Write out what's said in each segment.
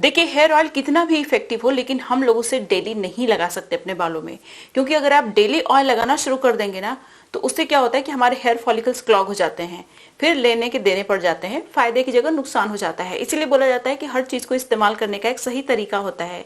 देखिए, hair oil कितना भी इफेक्टिव हो लेकिन हम लोग उसे डेली नहीं लगा सकते अपने बालों में, क्योंकि अगर आप डेली ऑयल लगाना शुरू कर देंगे ना तो उससे क्या होता है कि हमारे हेयर फॉलिकल्स क्लॉग हो जाते हैं, फिर लेने के देने पड़ जाते हैं, फायदे की जगह नुकसान हो जाता है। इसीलिए बोला जाता है कि हर चीज को इस्तेमाल करने का एक सही तरीका होता है।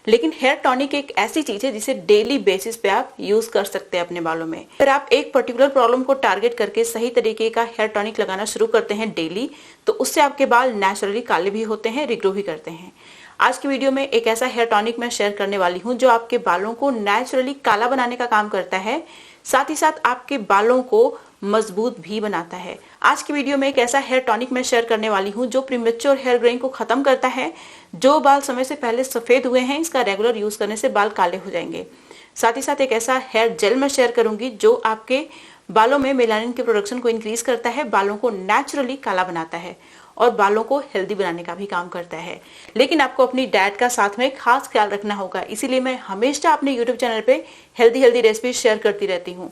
लेकिन हेयर टॉनिक एक ऐसी चीज है जिसे डेली बेसिस पे आप यूज कर सकते हैं अपने बालों में। अगर आप एक पर्टिकुलर प्रॉब्लम को टारगेट करके सही तरीके का हेयर टॉनिक लगाना शुरू करते हैं डेली, तो उससे आपके बाल नेचुरली काले भी होते हैं, रिग्रो भी करते हैं। आज की वीडियो में एक ऐसा हेयर टॉनिक मैं शेयर करने वाली हूं जो आपके बालों को नेचुरली काला बनाने का काम करता है, साथ ही साथ आपके बालों को मजबूत भी बनाता है। आज की वीडियो में एक ऐसा हेयर टॉनिक मैं शेयर करने वाली हूं जो प्रीमेच्योर हेयर ग्रोइंग को खत्म करता है। जो बाल समय से पहले सफेद हुए हैं, इसका रेगुलर यूज करने से बाल काले हो जाएंगे। साथ ही साथ एक ऐसा हेयर जेल मैं शेयर करूंगी जो आपके बालों में मेलानिन के प्रोडक्शन को इंक्रीज करता है, बालों को नेचुरली काला बनाता है और बालों को हेल्दी बनाने का भी काम करता है। लेकिन आपको अपनी डाइट का साथ में खास ख्याल रखना होगा, इसीलिए मैं हमेशा अपने यूट्यूब चैनल पे हेल्दी रेसिपी शेयर करती रहती हूँ।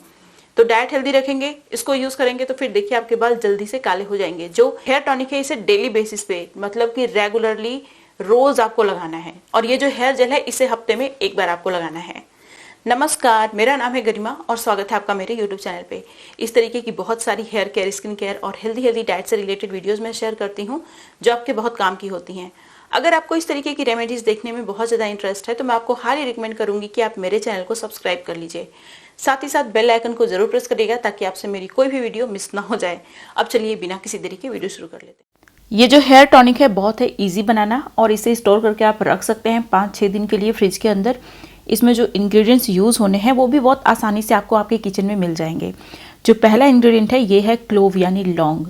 तो डाइट हेल्दी रखेंगे, इसको यूज करेंगे तो फिर देखिए आपके बाल जल्दी से काले हो जाएंगे। जो हेयर टॉनिक है इसे डेली बेसिस पे, मतलब कि रेगुलरली रोज आपको लगाना है, और ये जो हेयर जेल है इसे हफ्ते में एक बार आपको लगाना है। नमस्कार, मेरा नाम है गरिमा और स्वागत है आपका मेरे YouTube चैनल पे। इस तरीके की बहुत सारी हेयर केयर, स्किन केयर और हेल्दी डाइट से रिलेटेड वीडियोस मैं शेयर करती हूँ जो आपके बहुत काम की होती हैं। अगर आपको इस तरीके की रेमेडीज देखने में बहुत ज़्यादा इंटरेस्ट है तो मैं आपको हाईली रिकमेंड करूंगी कि आप मेरे चैनल को सब्सक्राइब कर लीजिए। साथ ही साथ बेल आइकन को जरूर प्रेस करिएगा ताकि आपसे मेरी कोई भी वीडियो मिस ना हो जाए। अब चलिए बिना किसी देरी के वीडियो शुरू कर लेते हैं। ये जो हेयर टॉनिक है बहुत है ईजी बनाना और इसे स्टोर करके आप रख सकते हैं 5-6 दिन के लिए फ्रिज के अंदर। इसमें जो इंग्रेडिएंट्स यूज़ होने हैं वो भी बहुत आसानी से आपको आपके किचन में मिल जाएंगे। जो पहला इंग्रेडिएंट है ये है क्लोव यानी लौंग।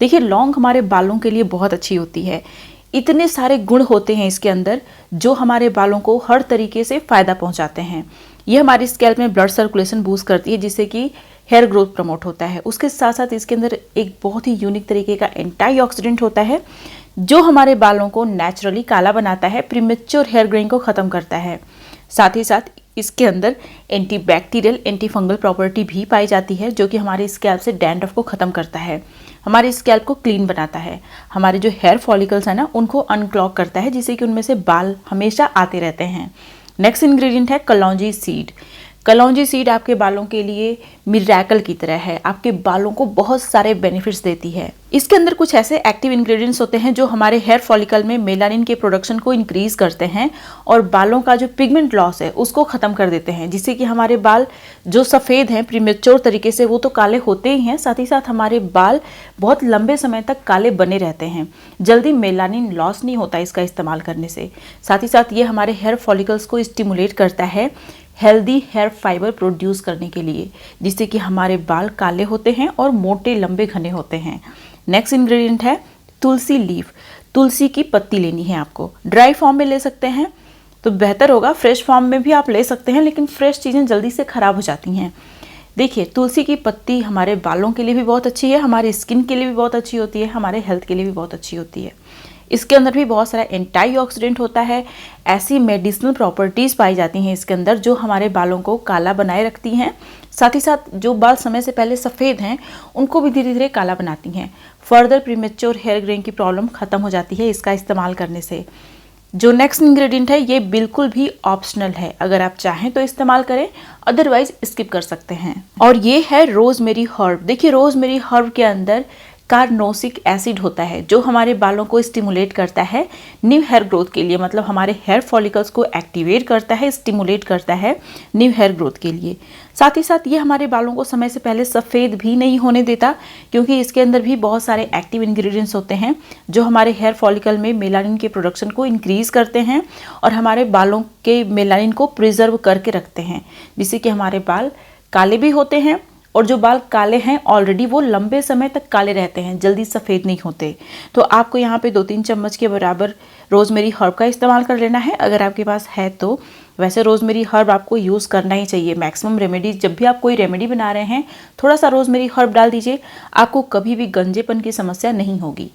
देखिए, लौंग हमारे बालों के लिए बहुत अच्छी होती है। इतने सारे गुण होते हैं इसके अंदर जो हमारे बालों को हर तरीके से फ़ायदा पहुंचाते हैं। ये हमारी स्कैल्प में ब्लड सर्कुलेशन बूस्ट करती है जिससे कि हेयर ग्रोथ प्रमोट होता है। उसके साथ साथ इसके अंदर एक बहुत ही यूनिक तरीके का एंटीऑक्सीडेंट होता है जो हमारे बालों को नेचुरली काला बनाता है, प्रीमेच्योर हेयर ग्रोइंग को ख़त्म करता है। साथ ही साथ इसके अंदर एंटीबैक्टीरियल, एंटी फंगल प्रॉपर्टी भी पाई जाती है जो कि हमारे स्कैल्प से डैंड्रफ को ख़त्म करता है, हमारे स्कैल्प को क्लीन बनाता है, हमारे जो हेयर फॉलिकल्स है ना उनको अनक्लॉग करता है जिससे कि उनमें से बाल हमेशा आते रहते हैं। नेक्स्ट इंग्रेडिएंट है कलौंजी सीड। कलौंजी सीड आपके बालों के लिए मिरेकल की तरह है, आपके बालों को बहुत सारे बेनिफिट्स देती है। इसके अंदर कुछ ऐसे एक्टिव इंग्रेडिएंट्स होते हैं जो हमारे हेयर फॉलिकल में मेलानिन के प्रोडक्शन को इंक्रीज करते हैं और बालों का जो पिगमेंट लॉस है उसको खत्म कर देते हैं, जिससे कि हमारे बाल जो सफ़ेद हैं प्रीमेच्योर तरीके से वो तो काले होते ही हैं, साथ ही साथ हमारे बाल बहुत लंबे समय तक काले बने रहते हैं। जल्दी मेलानिन लॉस नहीं होता इसका इस्तेमाल करने से। साथ ही साथ ये हमारे हेयर फॉलिकल्स को स्टिमुलेट करता है हेल्दी हेयर फाइबर प्रोड्यूस करने के लिए, जिससे कि हमारे बाल काले होते हैं और मोटे लंबे घने होते हैं। नेक्स्ट इंग्रेडिएंट है तुलसी लीफ। तुलसी की पत्ती लेनी है आपको। ड्राई फॉर्म में ले सकते हैं तो बेहतर होगा, फ्रेश फॉर्म में भी आप ले सकते हैं, लेकिन फ्रेश चीज़ें जल्दी से ख़राब हो जाती हैं। देखिए, तुलसी की पत्ती हमारे बालों के लिए भी बहुत अच्छी है, हमारी स्किन के लिए भी बहुत अच्छी होती है, हमारे हेल्थ के लिए भी बहुत अच्छी होती है। इसके अंदर भी बहुत सारा एंटीऑक्सीडेंट होता है, ऐसी मेडिसिनल प्रॉपर्टीज़ पाई जाती हैं इसके अंदर जो हमारे बालों को काला बनाए रखती हैं। साथ ही साथ जो बाल समय से पहले सफ़ेद हैं उनको भी धीरे धीरे काला बनाती हैं। फर्दर प्रीमेच्योर हेयर ग्रोइंग की प्रॉब्लम ख़त्म हो जाती है इसका इस्तेमाल करने से। जो नेक्स्ट इंग्रेडिएंट है ये बिल्कुल भी ऑप्शनल है, अगर आप चाहें तो इस्तेमाल करें, अदरवाइज स्किप कर सकते हैं। और ये है रोजमेरी हर्ब। देखिए, रोजमेरी हर्ब के अंदर कार्नोसिक एसिड होता है जो हमारे बालों को स्टिमुलेट करता है न्यू हेयर ग्रोथ के लिए, मतलब हमारे हेयर फॉलिकल्स को एक्टिवेट करता है, स्टिमुलेट करता है न्यू हेयर ग्रोथ के लिए। साथ ही साथ ये हमारे बालों को समय से पहले सफ़ेद भी नहीं होने देता, क्योंकि इसके अंदर भी बहुत सारे एक्टिव इंग्रेडिएंट्स होते हैं जो हमारे हेयर फॉलिकल में मेलानिन के प्रोडक्शन को इंक्रीज़ करते हैं और हमारे बालों के मेलानिन को प्रिजर्व करके रखते हैं, जिससे कि हमारे बाल काले भी होते हैं और जो बाल काले हैं ऑलरेडी वो लंबे समय तक काले रहते हैं, जल्दी सफ़ेद नहीं होते। तो आपको यहाँ पे 2-3 चम्मच के बराबर रोज़मेरी हर्ब का इस्तेमाल कर लेना है अगर आपके पास है तो। वैसे रोज़मेरी हर्ब आपको यूज़ करना ही चाहिए। मैक्सिमम रेमेडीज, जब भी आप कोई रेमेडी बना रहे हैं थोड़ा सा रोज़मेरी हर्ब डाल दीजिए, आपको कभी भी गंजेपन की समस्या नहीं होगी।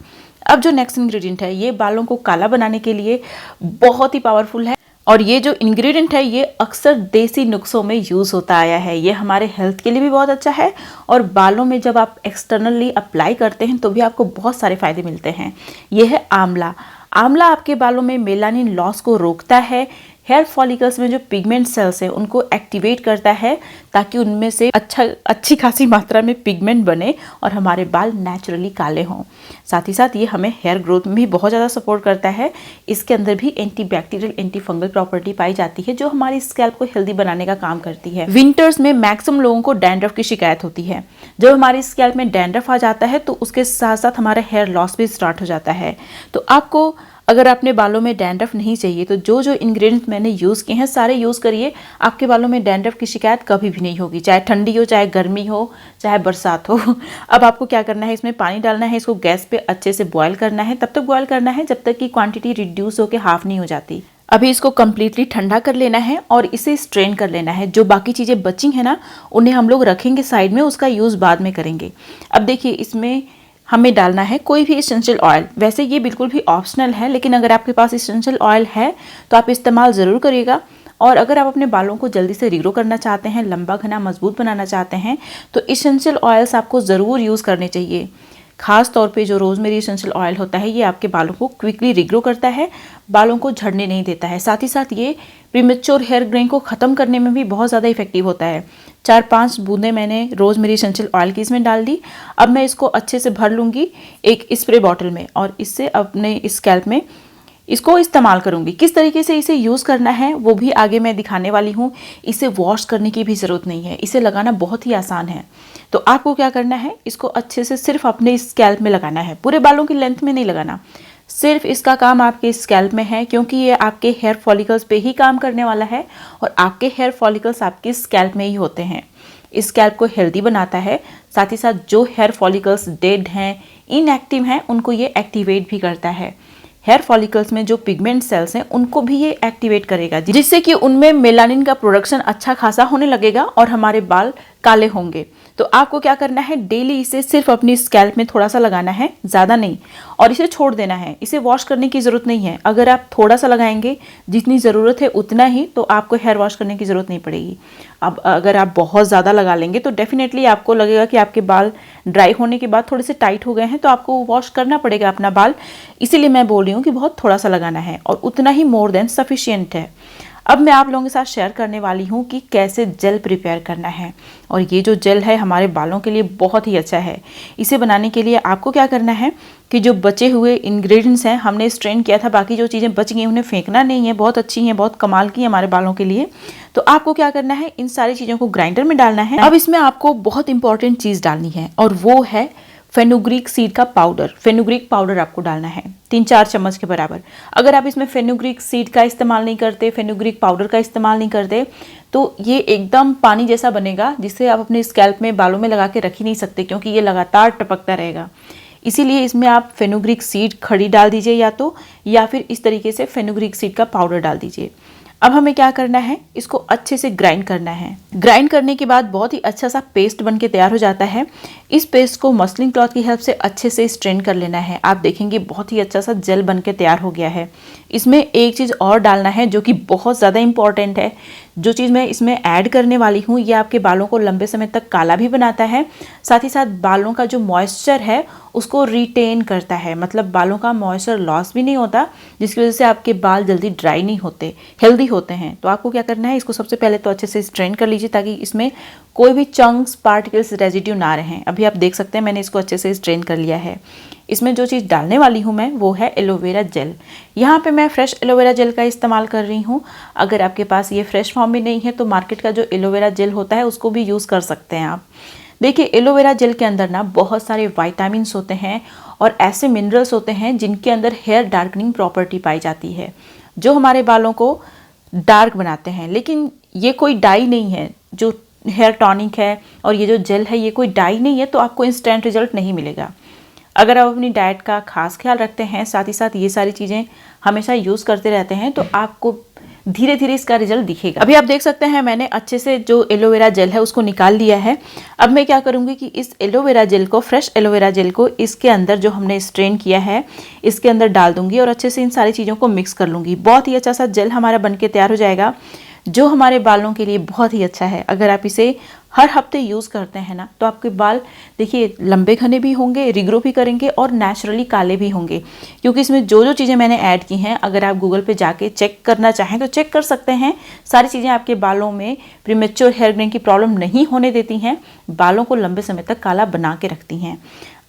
अब जो नेक्स्ट इंग्रेडिएंट है ये बालों को काला बनाने के लिए बहुत ही पावरफुल है और ये जो इंग्रेडिएंट है ये अक्सर देसी नुस्खों में यूज़ होता आया है। ये हमारे हेल्थ के लिए भी बहुत अच्छा है और बालों में जब आप एक्सटर्नली अप्लाई करते हैं तो भी आपको बहुत सारे फ़ायदे मिलते हैं। ये है आंवला। आंवला आपके बालों में मेलानिन लॉस को रोकता है, हेयर फॉलिकल्स में जो पिगमेंट सेल्स हैं उनको एक्टिवेट करता है ताकि उनमें से अच्छी खासी मात्रा में पिगमेंट बने और हमारे बाल नेचुरली काले हों। साथ ही साथ ये हमें हेयर ग्रोथ में भी बहुत ज़्यादा सपोर्ट करता है। इसके अंदर भी एंटीबैक्टीरियल एंटी फंगल प्रॉपर्टी पाई जाती है जो हमारी स्कैल्प को हेल्दी बनाने का काम करती है। विंटर्स में मैक्सिमम लोगों को डैंड्रफ की शिकायत होती है। जब हमारी स्कैल्प में डैंड्रफ आ जाता है तो उसके साथ साथ हमारा हेयर लॉस भी स्टार्ट हो जाता है। तो आपको अगर अपने बालों में डैंड्रफ नहीं चाहिए तो जो जो इंग्रेडिएंट्स मैंने यूज़ किए हैं सारे यूज़ करिए, आपके बालों में डैंड्रफ की शिकायत कभी भी नहीं होगी, चाहे ठंडी हो, चाहे गर्मी हो, चाहे बरसात हो। अब आपको क्या करना है, इसमें पानी डालना है, इसको गैस पे अच्छे से बॉयल करना है। तब तक बॉयल करना है जब तक कि क्वांटिटी रिड्यूस होकर हाफ नहीं हो जाती। अभी इसको कम्प्लीटली ठंडा कर लेना है और इसे स्ट्रेन कर लेना है। जो बाकी चीज़ें बची हैं ना उन्हें हम लोग रखेंगे साइड में, उसका यूज़ बाद में करेंगे। अब देखिए इसमें हमें डालना है कोई भी एसेंशियल ऑयल। वैसे ये बिल्कुल भी ऑप्शनल है, लेकिन अगर आपके पास एसेंशियल ऑयल है तो आप इस्तेमाल ज़रूर करिएगा। और अगर आप अपने बालों को जल्दी से रीग्रो करना चाहते हैं, लंबा घना मजबूत बनाना चाहते हैं तो एसेंशियल ऑयल्स आपको ज़रूर यूज़ करने चाहिए। खास तौर पे जो रोजमेरी एसेंशियल ऑयल होता है ये आपके बालों को क्विकली रिग्रो करता है, बालों को झड़ने नहीं देता है। साथ ही साथ ये प्रीमेच्योर हेयर ग्रेइंग को ख़त्म करने में भी बहुत ज़्यादा इफेक्टिव होता है। 4-5 बूंदें मैंने रोजमेरी एसेंशियल ऑयल की इसमें डाल दी। अब मैं इसको अच्छे से भर लूँगी एक स्प्रे बॉटल में और इससे अपने स्कैल्प में इसको इस्तेमाल करूंगी। किस तरीके से इसे यूज़ करना है वो भी आगे मैं दिखाने वाली हूँ। इसे वॉश करने की भी ज़रूरत नहीं है, इसे लगाना बहुत ही आसान है। तो आपको क्या करना है, इसको अच्छे से सिर्फ अपने स्कैल्प में लगाना है, पूरे बालों की लेंथ में नहीं लगाना। सिर्फ इसका काम आपके स्कैल्प में है क्योंकि ये आपके हेयर फॉलिकल्स पे ही काम करने वाला है और आपके हेयर फॉलिकल्स आपके स्कैल्प में ही होते हैं। स्कैल्प को हेल्दी बनाता है, साथ ही साथ जो हेयर फॉलिकल्स डेड हैं, इनएक्टिव हैं, उनको ये एक्टिवेट भी करता है। हेयर फॉलिकल्स में जो पिगमेंट सेल्स हैं उनको भी ये एक्टिवेट करेगा जिससे कि उनमें मेलानिन का प्रोडक्शन अच्छा खासा होने लगेगा और हमारे बाल काले होंगे। तो आपको क्या करना है, डेली इसे सिर्फ अपनी स्कैल्प में थोड़ा सा लगाना है, ज़्यादा नहीं, और इसे छोड़ देना है। इसे वॉश करने की ज़रूरत नहीं है। अगर आप थोड़ा सा लगाएंगे, जितनी ज़रूरत है उतना ही, तो आपको हेयर वॉश करने की ज़रूरत नहीं पड़ेगी। अब अगर आप बहुत ज़्यादा लगा लेंगे तो डेफिनेटली आपको लगेगा कि आपके बाल ड्राई होने के बाद थोड़े से टाइट हो गए हैं, तो आपको वॉश करना पड़ेगा अपना बाल। इसीलिए मैं बोल रही हूँ कि बहुत थोड़ा सा लगाना है और उतना ही मोर देन सफिशियंट है। अब मैं आप लोगों के साथ शेयर करने वाली हूँ कि कैसे जेल प्रिपेयर करना है। और ये जो जेल है हमारे बालों के लिए बहुत ही अच्छा है। इसे बनाने के लिए आपको क्या करना है कि जो बचे हुए इंग्रेडिएंट्स हैं हमने स्ट्रेन किया था, बाकी जो चीज़ें बच गई उन्हें फेंकना नहीं है, बहुत अच्छी हैं, बहुत कमाल की हमारे बालों के लिए। तो आपको क्या करना है, इन सारी चीज़ों को ग्राइंडर में डालना है। अब इसमें आपको बहुत इंपॉर्टेंट चीज़ डालनी है और वो है फेनुग्रीक सीड का पाउडर। फेनुग्रीक पाउडर आपको डालना है 3-4 चम्मच के बराबर। अगर आप इसमें फेनुग्रीक सीड का इस्तेमाल नहीं करते, फेनुग्रीक पाउडर का इस्तेमाल नहीं करते, तो ये एकदम पानी जैसा बनेगा जिसे आप अपने स्कैल्प में बालों में लगा के रख ही नहीं सकते क्योंकि ये लगातार टपकता रहेगा। इसीलिए इसमें आप फेनुग्रीक सीड खड़ी डाल दीजिए या फिर इस तरीके से फेनुग्रीक सीड का पाउडर डाल दीजिए। अब हमें क्या करना है, इसको अच्छे से ग्राइंड करना है। ग्राइंड करने के बाद बहुत ही अच्छा सा पेस्ट बनके तैयार हो जाता है। इस पेस्ट को मसलिन क्लॉथ की हेल्प से अच्छे से स्ट्रेन कर लेना है। आप देखेंगे बहुत ही अच्छा सा जेल बनके तैयार हो गया है। इसमें एक चीज़ और डालना है जो कि बहुत ज़्यादा इंपॉर्टेंट है। जो चीज़ मैं इसमें ऐड करने वाली हूँ ये आपके बालों को लंबे समय तक काला भी बनाता है, साथ ही साथ बालों का जो मॉइस्चर है उसको रिटेन करता है, मतलब बालों का मॉइस्चर लॉस भी नहीं होता, जिसकी वजह से आपके बाल जल्दी ड्राई नहीं होते, हेल्दी होते हैं। तो आपको क्या करना है, इसको सबसे पहले तो अच्छे से स्ट्रेन कर लीजिए ताकि इसमें कोई भी चंक्स, पार्टिकल्स, रेजिड्यू ना रहें। अभी आप देख सकते हैं मैंने इसको अच्छे से स्ट्रेन कर लिया है। इसमें जो चीज़ डालने वाली हूँ मैं वो है एलोवेरा जेल। यहाँ पे मैं फ्रेश एलोवेरा जेल का इस्तेमाल कर रही हूँ। अगर आपके पास ये फ्रेश फॉर्म में नहीं है तो मार्केट का जो एलोवेरा जेल होता है उसको भी यूज़ कर सकते हैं आप। देखिए एलोवेरा जेल के अंदर ना बहुत सारे वाइटामिन्स होते हैं और ऐसे मिनरल्स होते हैं जिनके अंदर हेयर डार्कनिंग प्रॉपर्टी पाई जाती है जो हमारे बालों को डार्क बनाते हैं। लेकिन ये कोई डाई नहीं है, जो हेयर टॉनिक है और ये जो जेल है ये कोई डाई नहीं है, तो आपको इंस्टेंट रिजल्ट नहीं मिलेगा। अगर आप अपनी डाइट का खास ख्याल रखते हैं, साथ ही साथ ये सारी चीज़ें हमेशा यूज़ करते रहते हैं, तो आपको धीरे धीरे इसका रिजल्ट दिखेगा। अभी आप देख सकते हैं मैंने अच्छे से जो एलोवेरा जेल है उसको निकाल लिया है। अब मैं क्या करूँगी कि इस एलोवेरा जेल को, फ्रेश एलोवेरा जेल को इसके अंदर जो हमने स्ट्रेन किया है इसके अंदर डाल दूंगी और अच्छे से इन सारी चीज़ों को मिक्स कर लूँगी। बहुत ही अच्छा सा जेल हमारा बनके तैयार हो जाएगा जो हमारे बालों के लिए बहुत ही अच्छा है। अगर आप इसे हर हफ्ते यूज़ करते हैं ना, तो आपके बाल देखिए लंबे घने भी होंगे, रिग्रो भी करेंगे और नेचुरली काले भी होंगे। क्योंकि इसमें जो जो चीज़ें मैंने ऐड की हैं, अगर आप गूगल पे जाके चेक करना चाहें तो चेक कर सकते हैं। सारी चीज़ें आपके बालों में प्रीमेच्योर हेयर ग्रेइंग की प्रॉब्लम नहीं होने देती हैं, बालों को लंबे समय तक काला बना के रखती हैं।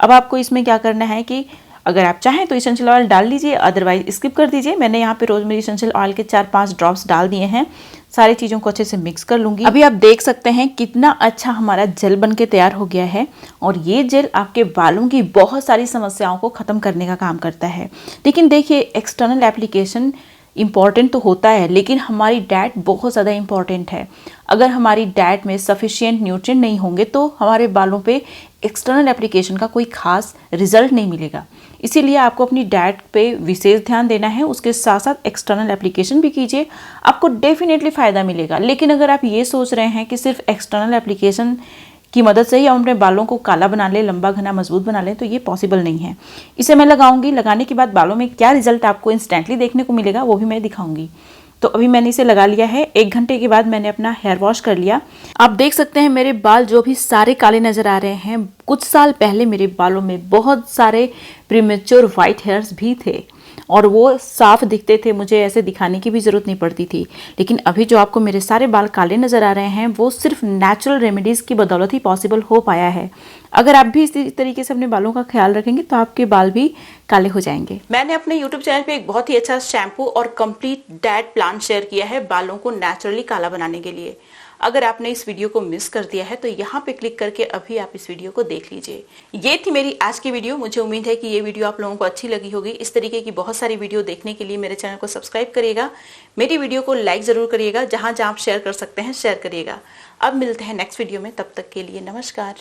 अब आपको इसमें क्या करना है कि अगर आप चाहें तो इसेंशियल ऑयल डाल लीजिए, अदरवाइज स्किप कर दीजिए। मैंने यहाँ पे रोजमेरी इसेंशियल ऑयल के 4-5 ड्रॉप्स डाल दिए हैं। सारी चीज़ों को अच्छे से मिक्स कर लूँगी। अभी आप देख सकते हैं कितना अच्छा हमारा जेल बन के तैयार हो गया है और ये जेल आपके बालों की बहुत सारी समस्याओं को ख़त्म करने का काम करता है। लेकिन देखिए, एक्सटर्नल एप्लीकेशन इम्पॉर्टेंट तो होता है, लेकिन हमारी डाइट बहुत ज़्यादा इम्पॉर्टेंट है। अगर हमारी डाइट में सफिशिएंट न्यूट्रिएंट नहीं होंगे तो हमारे बालों पे एक्सटर्नल एप्लीकेशन का कोई खास रिजल्ट नहीं मिलेगा। इसीलिए आपको अपनी डाइट पे विशेष ध्यान देना है, उसके साथ साथ एक्सटर्नल एप्लीकेशन भी कीजिए, आपको डेफिनेटली फ़ायदा मिलेगा। लेकिन अगर आप ये सोच रहे हैं कि सिर्फ एक्सटर्नल एप्लीकेशन की मदद से ही हम अपने बालों को काला बना लें, लंबा घना मजबूत बना लें, तो ये पॉसिबल नहीं है। इसे मैं लगाऊंगी, लगाने के बाद बालों में क्या रिजल्ट आपको इंस्टेंटली देखने को मिलेगा वो भी मैं दिखाऊंगी। तो अभी मैंने इसे लगा लिया है। 1 घंटे के बाद मैंने अपना हेयर वॉश कर लिया। आप देख सकते हैं मेरे बाल जो भी सारे काले नजर आ रहे हैं। कुछ साल पहले मेरे बालों में बहुत सारे प्रीमेच्योर वाइट हेयर्स भी थे और वो साफ दिखते थे, मुझे ऐसे दिखाने की भी ज़रूरत नहीं पड़ती थी। लेकिन अभी जो आपको मेरे सारे बाल काले नज़र आ रहे हैं वो सिर्फ नेचुरल रेमेडीज़ की बदौलत ही पॉसिबल हो पाया है। अगर आप भी इसी तरीके से अपने बालों का ख्याल रखेंगे तो आपके बाल भी काले हो जाएंगे। मैंने अपने यूट्यूब चैनल पे एक बहुत ही अच्छा शैम्पू और कंप्लीट डाइट प्लान शेयर किया है बालों को नेचुरली काला बनाने के लिए। अगर आपने इस वीडियो को मिस कर दिया है तो यहाँ पे क्लिक करके अभी आप इस वीडियो को देख लीजिए। ये थी मेरी आज की वीडियो। मुझे उम्मीद है कि ये वीडियो आप लोगों को अच्छी लगी होगी। इस तरीके की बहुत सारी वीडियो देखने के लिए मेरे चैनल को सब्सक्राइब करिएगा, मेरी वीडियो को लाइक जरूर करिएगा, जहां जहां आप शेयर कर सकते हैं शेयर करिएगा। अब मिलते हैं नेक्स्ट वीडियो में, तब तक के लिए नमस्कार।